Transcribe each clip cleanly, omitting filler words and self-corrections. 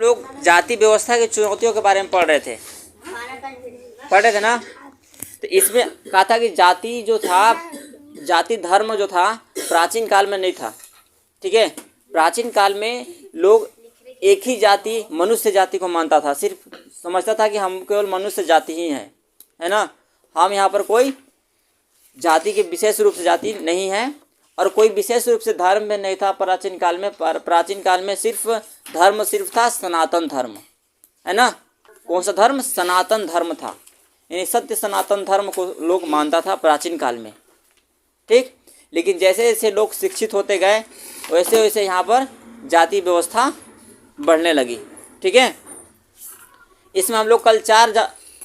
लोग जाति व्यवस्था की चुनौतियों के बारे में पढ़ रहे थे ना। तो इसमें कहा था कि जाति जो था, जाति धर्म जो था प्राचीन काल में नहीं था। ठीक है, प्राचीन काल में लोग एक ही जाति मनुष्य जाति को मानता था, सिर्फ समझता था कि हम केवल मनुष्य जाति ही हैं, है ना। हम यहाँ पर कोई जाति के विशेष रूप से जाति नहीं है और कोई विशेष रूप से धर्म में नहीं था प्राचीन काल में। प्राचीन काल में सिर्फ धर्म सिर्फ था सनातन धर्म, है ना। कौन सा धर्म? सनातन धर्म था, यानी सत्य सनातन धर्म को लोग मानता था प्राचीन काल में। ठीक, लेकिन जैसे जैसे लोग शिक्षित होते गए वैसे वैसे यहाँ पर जाति व्यवस्था बढ़ने लगी। ठीक है, इसमें हम लोग कल 4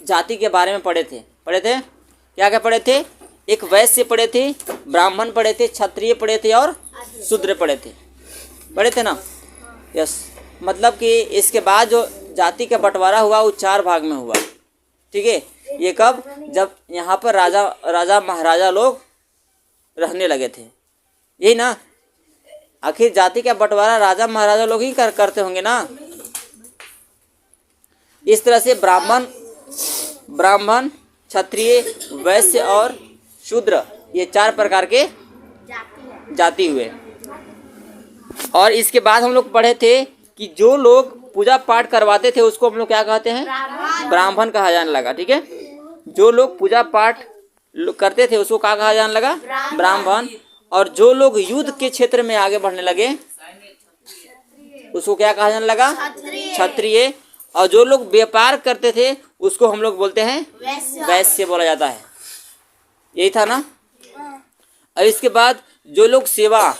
जाति के बारे में पढ़े थे। क्या क्या पढ़े थे? एक वैश्य पढ़े थे, ब्राह्मण पढ़े थे, क्षत्रिय पढ़े थे और शूद्र पढ़े थे ना। यस, मतलब कि इसके बाद जो जाति का बंटवारा हुआ वो 4 भाग में हुआ। ठीक है, ये कब? जब यहाँ पर राजा महाराजा लोग रहने लगे थे, यही ना। आखिर जाति का बंटवारा राजा महाराजा लोग ही करते होंगे ना। इस तरह से ब्राह्मण, क्षत्रिय, वैश्य और शूद्र, ये 4 प्रकार के जाति हुए। और इसके बाद हम लोग पढ़े थे कि जो लोग पूजा पाठ करवाते थे उसको हम लोग क्या कहते हैं? ब्राह्मण कहा जाने लगा। ठीक है, जो लोग पूजा पाठ करते थे उसको क्या कहा जाने लगा? ब्राह्मण। और जो लोग युद्ध के क्षेत्र में आगे बढ़ने लगे उसको क्या कहा जाने लगा? क्षत्रिय। और जो लोग व्यापार करते थे उसको हम लोग बोलते हैं वैश्य बोला जाता है। यही था ना। और इसके बाद जो लोग सेवा,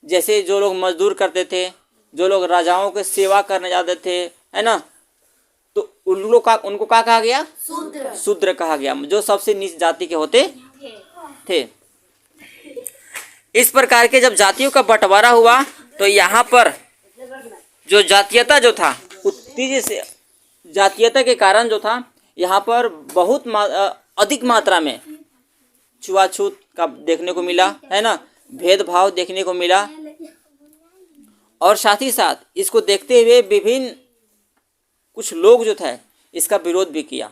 जैसे जो लोग मजदूर करते थे, जो लोग राजाओं के सेवा करने जाते थे, है ना, तो उनको क्या कहा गया? शूद्र कहा गया, जो सबसे नीच जाति के होते थे। इस प्रकार के जब जातियों का बंटवारा हुआ तो यहाँ पर जो जातीयता जो था, तेजी से जातीयता के कारण जो था यहाँ पर बहुत अधिक मात्रा में छुआछूत का देखने को मिला, है ना, भेदभाव देखने को मिला। और साथ ही साथ इसको देखते हुए विभिन्न कुछ लोग जो थे इसका विरोध भी किया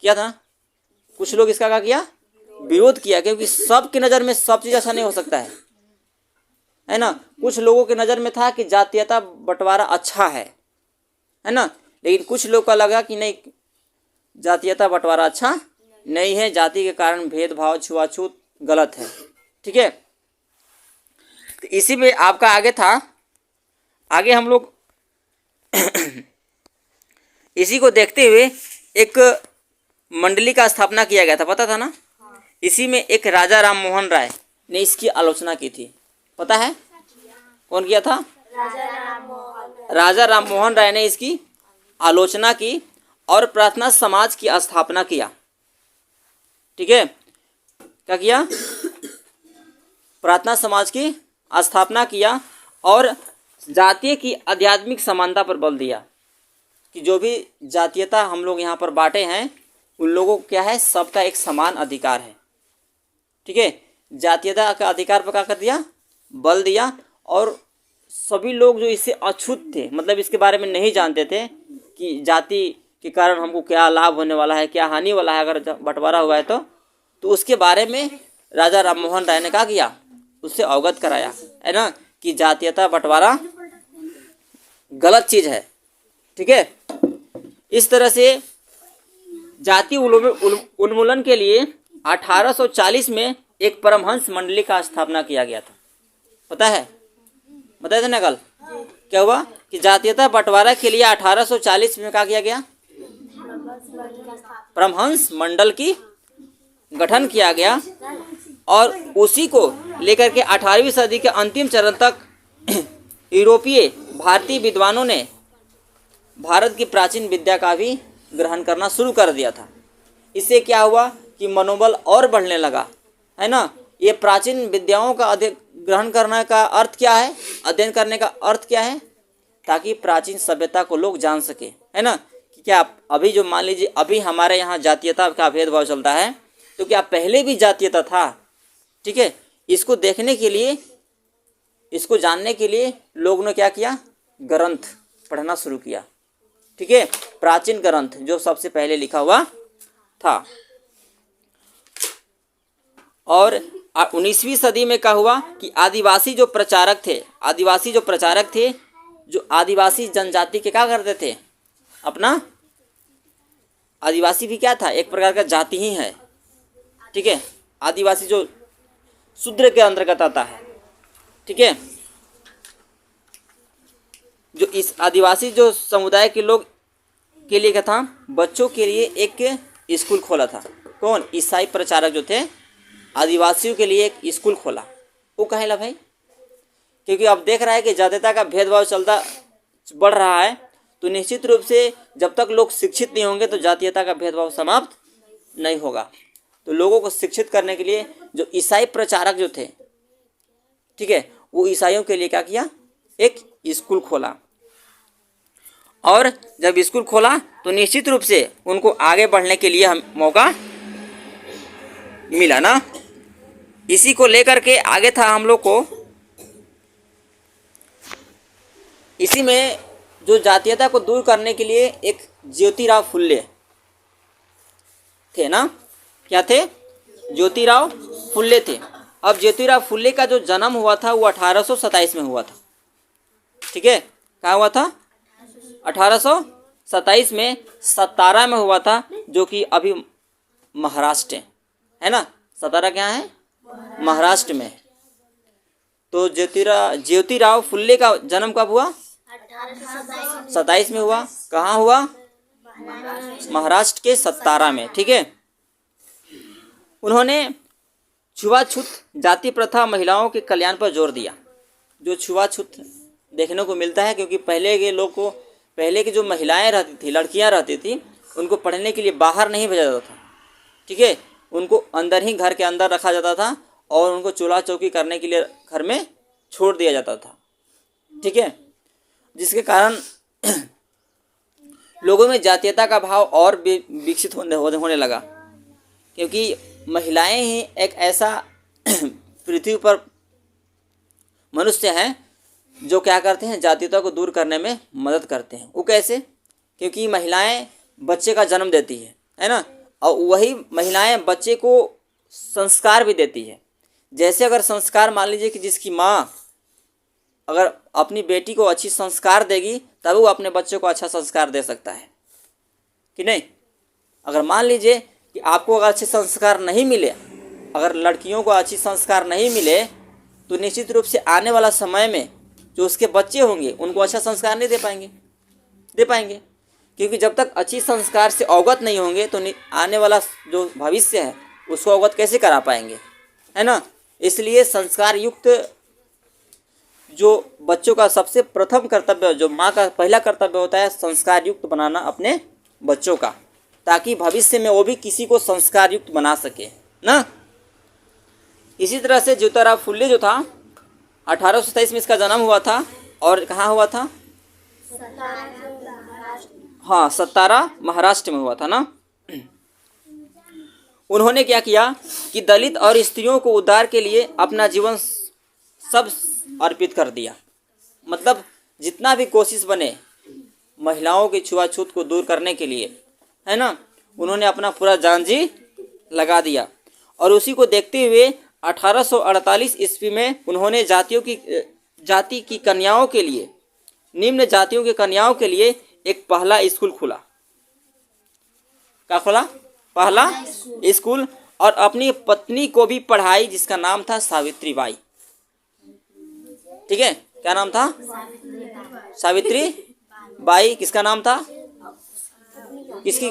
था। कुछ लोग इसका क्या किया? विरोध किया, क्योंकि सबकी नज़र में सब चीज़ अच्छा नहीं हो सकता है ना। कुछ लोगों की नज़र में था कि जातीयता बंटवारा अच्छा है ना, लेकिन कुछ लोग का लगा कि नहीं, जातीयता बंटवारा अच्छा नहीं है, जाति के कारण भेदभाव छुआछूत गलत है। ठीक है, तो इसी में आपका आगे हम लोग इसी को देखते हुए एक मंडली का स्थापना किया गया था, पता था ना। इसी में एक राजा राम मोहन राय ने इसकी आलोचना की थी। पता है कौन किया था? राजा राम मोहन राय ने इसकी आलोचना की और प्रार्थना समाज की स्थापना किया। ठीक है, क्या किया? प्रार्थना समाज की स्थापना किया और जातीय की आध्यात्मिक समानता पर बल दिया कि जो भी जातीयता हम लोग यहाँ पर बांटे हैं उन लोगों को क्या है? सबका एक समान अधिकार है। ठीक है, जातीयता का अधिकार पर क्या कर दिया? बल दिया। और सभी लोग जो इससे अछूत थे, मतलब इसके बारे में नहीं जानते थे कि जाति के कारण हमको क्या लाभ होने वाला है, क्या हानि वाला है अगर बंटवारा हुआ है तो उसके बारे में राजा राम मोहन राय ने क्या किया? उससे अवगत कराया, है ना, कि जातीयता बंटवारा गलत चीज़ है। ठीक है, इस तरह से जाति उन्मूलन के लिए 1840 में एक परमहंस मंडली का स्थापना किया गया था। पता है? बताए थे ना कल। क्या हुआ कि जातीयता बंटवारा के लिए 1840 में क्या किया गया? परमहंस मंडल की गठन किया गया और उसी को लेकर के 18वीं सदी के अंतिम चरण तक यूरोपीय भारतीय विद्वानों ने भारत की प्राचीन विद्या का भी ग्रहण करना शुरू कर दिया था। इससे क्या हुआ कि मनोबल और बढ़ने लगा, है ना। ये प्राचीन विद्याओं का ग्रहण करने का अर्थ क्या है? अध्ययन करने का अर्थ क्या है? ताकि प्राचीन सभ्यता को लोग जान सके, है ना। कि क्या अभी जो मान लीजिए अभी हमारे यहाँ जातीयता का भेदभाव चलता है, तो क्या पहले भी जातीयता था? ठीक है, इसको देखने के लिए, इसको जानने के लिए लोगों ने क्या किया? ग्रंथ पढ़ना शुरू किया। ठीक है, प्राचीन ग्रंथ जो सबसे पहले लिखा हुआ था। और 19वीं सदी में क्या हुआ कि आदिवासी जो प्रचारक थे, जो आदिवासी जनजाति के क्या करते थे, अपना आदिवासी भी क्या था, एक प्रकार का जाति ही है। ठीक है, आदिवासी जो शूद्र के अंतर्गत आता है। ठीक है, जो इस आदिवासी जो समुदाय के लोग के लिए क्या था, बच्चों के लिए एक स्कूल खोला था। कौन? ईसाई प्रचारक जो थे, आदिवासियों के लिए एक स्कूल खोला। वो कहेला भाई, क्योंकि अब देख रहा है कि जातीयता का भेदभाव चलता बढ़ रहा है, तो निश्चित रूप से जब तक लोग शिक्षित नहीं होंगे तो जातीयता का भेदभाव समाप्त नहीं होगा। तो लोगों को शिक्षित करने के लिए जो ईसाई प्रचारक जो थे, ठीक है, वो ईसाइयों के लिए क्या किया, एक स्कूल खोला। और जब स्कूल खोला तो निश्चित रूप से उनको आगे बढ़ने के लिए हम मौका मिला ना। इसी को लेकर के आगे था हम लोग को, इसी में जो जातीयता को दूर करने के लिए एक ज्योतिराव फुल्ले थे ना। क्या थे? ज्योतिराव फुल्ले थे। अब ज्योतिराव फुल्ले का जो जन्म हुआ था वो 1827 में हुआ था। ठीक है, कहाँ हुआ था? 1827 में सतारा में हुआ था, जो कि अभी महाराष्ट्र है ना। सतारा क्या है? महाराष्ट्र में। तो ज्योतिराव फुल्ले का जन्म कब हुआ? 27 में हुआ। कहाँ हुआ? महाराष्ट्र के सतारा में। ठीक है, उन्होंने छुआछूत जाति प्रथा, महिलाओं के कल्याण पर जोर दिया। जो छुआछूत देखने को मिलता है, क्योंकि पहले की जो महिलाएं रहती थी, लड़कियां रहती थी, उनको पढ़ने के लिए बाहर नहीं भेजा जाता था। ठीक है, उनको अंदर ही, घर के अंदर रखा जाता था और उनको चूल्हा चौकी करने के लिए घर में छोड़ दिया जाता था। ठीक है, जिसके कारण लोगों में जातीयता का भाव और भी विकसित होने लगा, क्योंकि महिलाएं ही एक ऐसा पृथ्वी पर मनुष्य हैं जो क्या करते हैं, जातीयता को दूर करने में मदद करते हैं। वो कैसे? क्योंकि महिलाएं बच्चे का जन्म देती है ना, और वही महिलाएं बच्चे को संस्कार भी देती है। जैसे अगर संस्कार, मान लीजिए कि जिसकी माँ अगर अपनी बेटी को अच्छी संस्कार देगी, तब वो अपने बच्चे को अच्छा संस्कार दे सकता है कि नहीं। अगर मान लीजिए कि आपको अगर अच्छे संस्कार नहीं मिले, अगर लड़कियों को अच्छी संस्कार नहीं मिले, तो निश्चित रूप से आने वाला समय में जो उसके बच्चे होंगे उनको अच्छा संस्कार नहीं दे पाएंगे। क्योंकि जब तक अच्छी संस्कार से अवगत नहीं होंगे तो आने वाला जो भविष्य है उसको अवगत कैसे करा पाएंगे, है ना। इसलिए संस्कार युक्त जो बच्चों का सबसे प्रथम कर्तव्य, जो माँ का पहला कर्तव्य होता है, संस्कार युक्त बनाना अपने बच्चों का, ताकि भविष्य में वो भी किसी को संस्कार युक्त बना सके ना। इसी तरह से ज्योतिराव फुल्ले जो था, 1827 में इसका जन्म हुआ था। और कहाँ हुआ था? हाँ, सतारा महाराष्ट्र में हुआ था ना। उन्होंने क्या किया कि दलित और स्त्रियों को उद्धार के लिए अपना जीवन सब अर्पित कर दिया। मतलब जितना भी कोशिश बने महिलाओं की छुआछूत को दूर करने के लिए, है ना, उन्होंने अपना पूरा जान जी लगा दिया। और उसी को देखते हुए 1848 ईस्वी में उन्होंने जाति की कन्याओं के लिए, निम्न जातियों की कन्याओं के लिए एक पहला स्कूल खोला। क्या खोला? पहला स्कूल। और अपनी पत्नी को भी पढ़ाई, जिसका नाम था सावित्री बाई। ठीक है, क्या नाम था? सावित्री बाई। किसका नाम था? किसकी?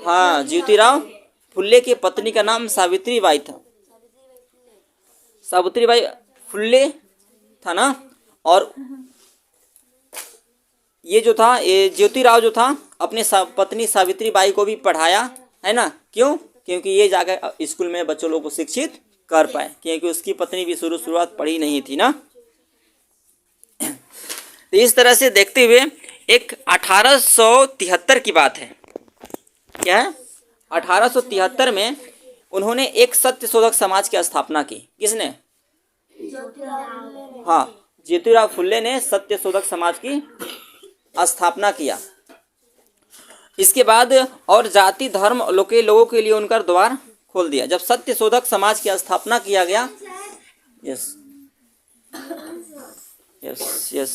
हाँ, ज्योतिराव फुल्ले की पत्नी का नाम सावित्री बाई था। सावित्री बाई फुल्ले था ना। और ये जो था, ये ज्योतिराव जो था, अपने पत्नी सावित्री बाई को भी पढ़ाया, है ना। क्यों? क्योंकि ये जाकर स्कूल में बच्चों लोगों को शिक्षित कर पाए, क्योंकि उसकी पत्नी भी शुरुआत पढ़ी नहीं थी ना। तो इस तरह से देखते हुए एक 1873 की बात है। क्या है? 1873 में उन्होंने एक सत्यशोधक समाज की स्थापना की। किसने? हाँ, ज्योतिराव फुल्ले ने सत्यशोधक समाज की स्थापना किया। इसके बाद और जाति धर्म के लोगों के लिए उनका द्वार खोल दिया। जब सत्य शोधक समाज की स्थापना किया गया, यस यस यस,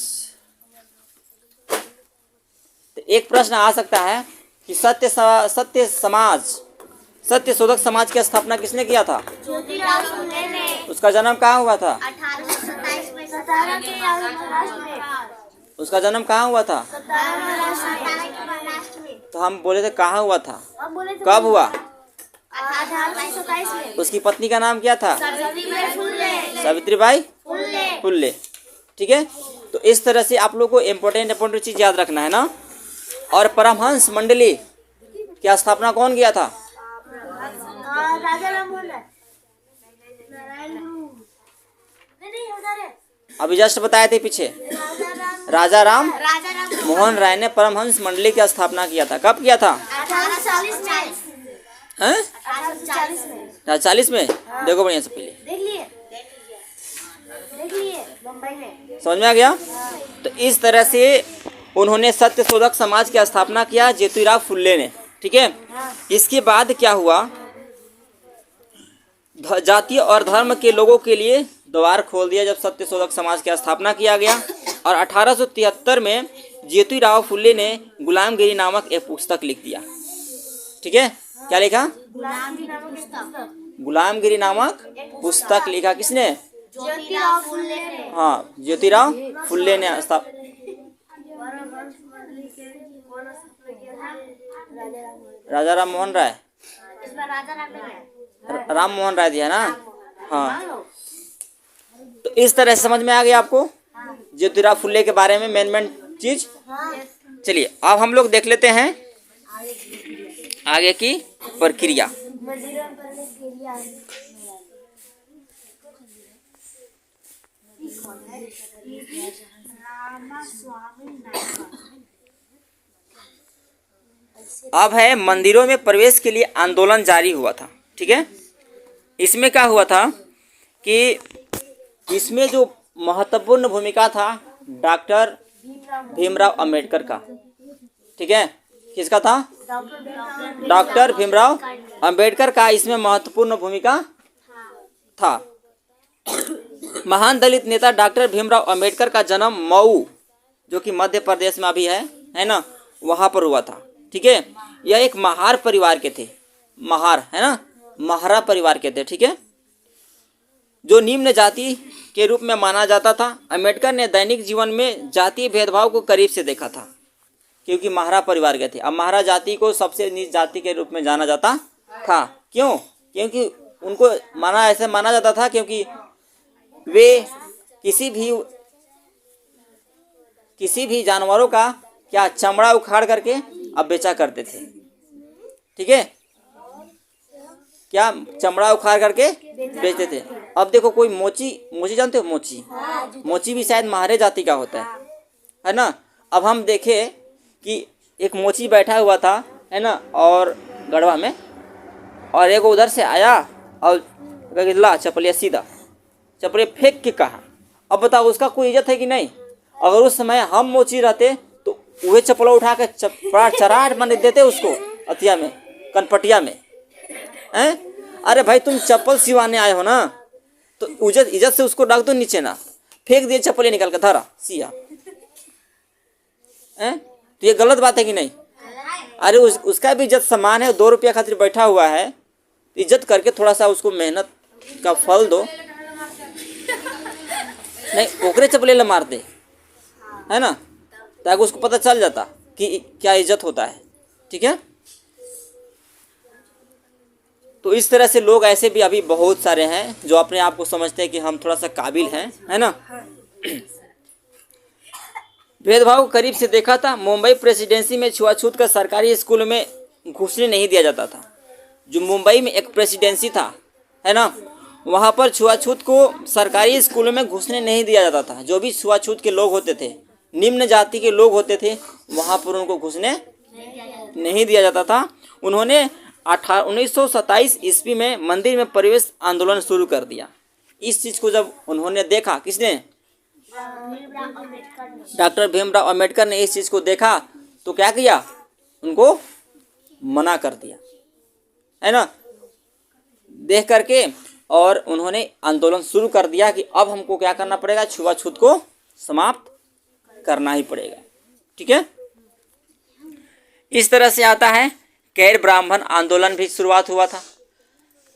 तो एक प्रश्न आ सकता है कि सत्य शोधक समाज की स्थापना किसने किया था? ज्योतिराव फुले ने। उसका जन्म कहाँ हुआ था? 1827 में। 17 के महाराष्ट्र में। उसका जन्म कहाँ हुआ था? 17 महाराष्ट्र में। तो हम बोले थे कहाँ हुआ था, हम बोले थे कब हुआ? 1827 में। उसकी पत्नी का नाम क्या था? सावित्रीबाई फुले। सावित्रीबाई फुले। फुल्ले। ठीक है, तो इस तरह से आप लोग को इम्पोर्टेंट चीज याद रखना है ना। और परमहंस मंडली की स्थापना कौन किया था? राजा राम मोहन राय। नारायण गुरु। नहीं उधर है। अभी जस्ट बताए थे पीछे, राजा राम राजा राम मोहन राय ने परमहंस मंडली की स्थापना किया था। कब किया था? 1840 में। हैं? 1840 में। 40 में। देखो बढ़िया से पहले देख लिए मुंबई में। समझ में आ गया। तो इस तरह से उन्होंने सत्य शोधक समाज की स्थापना किया, ज्योतिराव फुल्ले ने। ठीक है, इसके बाद क्या हुआ? जाति और धर्म के लोगों के लिए द्वार खोल दिया जब सत्य शोधक समाज की स्थापना किया गया। और 1873 में ज्योतिराव फुल्ले ने गुलामगिरी नामक एक पुस्तक लिख दिया। ठीक है, क्या लिखा? गुलामगिरी नामक पुस्तक लिखा। किसने? ज्योतिराव फुले ने। हाँ, ज्योतिराव फुल्ले ने राजा राम मोहन राय। इसमें राजा राम ने। राम मोहन राय दिया ना। हाँ, तो इस तरह से समझ में आ गया आपको ज्योतिराव फुल्ले के बारे में मेन चीज। चलिए अब हम लोग देख लेते हैं आगे की प्रक्रिया। अब है मंदिरों में प्रवेश के लिए आंदोलन जारी हुआ था। ठीक है, इसमें क्या हुआ था कि इसमें जो महत्वपूर्ण भूमिका था डॉक्टर भीमराव अंबेडकर का। ठीक है, किसका था? डॉक्टर भीमराव अंबेडकर का इसमें महत्वपूर्ण भूमिका था। महान दलित नेता डॉक्टर भीमराव अंबेडकर का जन्म मऊ, जो कि मध्य प्रदेश में अभी है ना, वहाँ पर हुआ था। ठीक है, यह एक महार परिवार के थे। महार है ना, महारा परिवार के थे। ठीक है, जो निम्न जाति के रूप में माना जाता था। अंबेडकर ने दैनिक जीवन में जातीय भेदभाव को करीब से देखा था, क्योंकि महारा परिवार के थे। अब महारा जाति को सबसे नीच जाति के रूप में जाना जाता था। क्यों? क्योंकि उनको ऐसे माना जाता था क्योंकि वे किसी भी जानवरों का क्या चमड़ा उखाड़ करके अब बेचा करते थे। ठीक है, क्या चमड़ा उखाड़ करके बेचते थे। अब देखो कोई मोची जानते हो? मोची भी शायद महारे जाति का होता है ना। अब हम देखे कि एक मोची बैठा हुआ था, है ना, और गढ़वा में, और एक उधर से आया और ला चपलिया सीधा चपले फेंक के कहा। अब बताओ उसका कोई इज्जत है कि नहीं? अगर उस समय हम मोची रहते तो वह चपला उठा के चराट बन देते उसको अतिया में, कनपटिया में। हैं? अरे भाई तुम चप्पल सिवाने आए हो ना, तो इज्जत से उसको डाल दो नीचे ना, फेंक दिए चप्पलें निकाल कर धरा सिया। हैं? तो ये गलत बात है कि नहीं? अरे उसका भी इज्जत समान है, 2 रुपया खातिर बैठा हुआ है, इज्जत करके थोड़ा सा उसको मेहनत का फल दो। नहीं ओकरे चपले ला मार दे, है ना, ताकि उसको पता चल जाता कि क्या इज्जत होता है। ठीक है, तो इस तरह से लोग ऐसे भी अभी बहुत सारे हैं जो अपने आप को समझते हैं कि हम थोड़ा सा काबिल हैं, है ना। भेदभाव को करीब से देखा था। मुंबई प्रेसिडेंसी में छुआछूत का सरकारी स्कूल में घुसने नहीं दिया जाता था। जो मुंबई में एक प्रेसिडेंसी था, है ना, वहाँ पर छुआछूत को सरकारी स्कूलों में घुसने नहीं दिया जाता था। जो भी छुआछूत के लोग होते थे, निम्न जाति के लोग होते थे, वहाँ पर उनको घुसने नहीं दिया जाता था। उन्होंने 1927 ईस्वी में मंदिर में प्रवेश आंदोलन शुरू कर दिया। इस चीज़ को जब उन्होंने देखा, किसने? भीमराव अम्बेडकर ने। डॉक्टर भीमराव अम्बेडकर ने इस चीज़ को देखा तो क्या किया, उनको मना कर दिया, है ना, देख करके, और उन्होंने आंदोलन शुरू कर दिया कि अब हमको क्या करना पड़ेगा, छुआछूत को समाप्त करना ही पड़ेगा। ठीक है, इस तरह से आता है गैर ब्राह्मण आंदोलन भी शुरुआत हुआ था,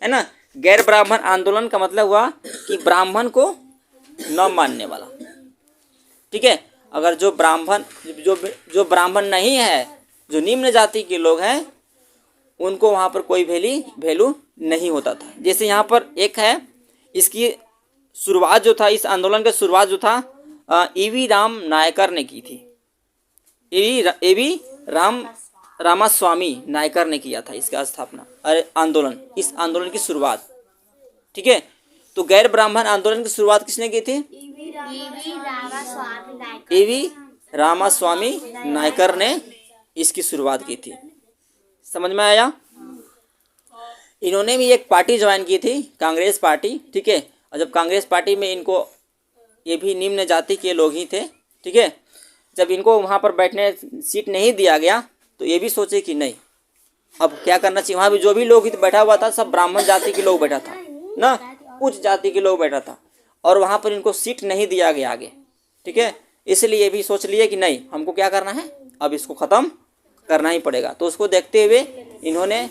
है ना। गैर ब्राह्मण आंदोलन का मतलब हुआ कि ब्राह्मण को न मानने वाला। ठीक है, अगर जो ब्राह्मण जो ब्राह्मण नहीं है, जो निम्न जाति के लोग हैं, उनको वहाँ पर कोई वैल्यू नहीं होता था। जैसे यहाँ पर एक है, इसकी शुरुआत जो था, इस आंदोलन का शुरुआत जो था ईवी राम नायकर ने की थी। ईवी रामास्वामी नायकर ने किया था इसका स्थापना, आंदोलन, इस आंदोलन की शुरुआत। ठीक है, तो गैर ब्राह्मण आंदोलन की शुरुआत किसने की थी, ईवी रामास्वामी नायकर ने इसकी शुरुआत की थी। समझ में आया। इन्होंने भी एक पार्टी ज्वाइन की थी, कांग्रेस पार्टी। ठीक है, और जब कांग्रेस पार्टी में इनको, ये भी निम्न जाति के लोग ही थे। ठीक है, जब इनको वहाँ पर बैठने सीट नहीं दिया गया तो ये भी सोचे कि नहीं, अब क्या करना चाहिए। वहाँ भी जो भी लोग बैठा हुआ था सब ब्राह्मण जाति के लोग बैठा था ना, उच्च जाति के लोग बैठा था, और वहाँ पर इनको सीट नहीं दिया गया आगे। ठीक है, इसलिए ये भी सोच लिए कि नहीं, हमको क्या करना है, अब इसको ख़त्म करना ही पड़ेगा। तो उसको देखते हुए इन्होंने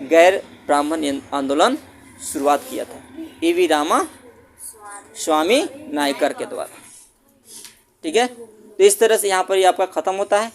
गैर ब्राह्मण आंदोलन शुरुआत किया था ईवी रामास्वामी नायकर के द्वारा। ठीक है, तो इस तरह से यहाँ पर ये आपका ख़त्म होता है।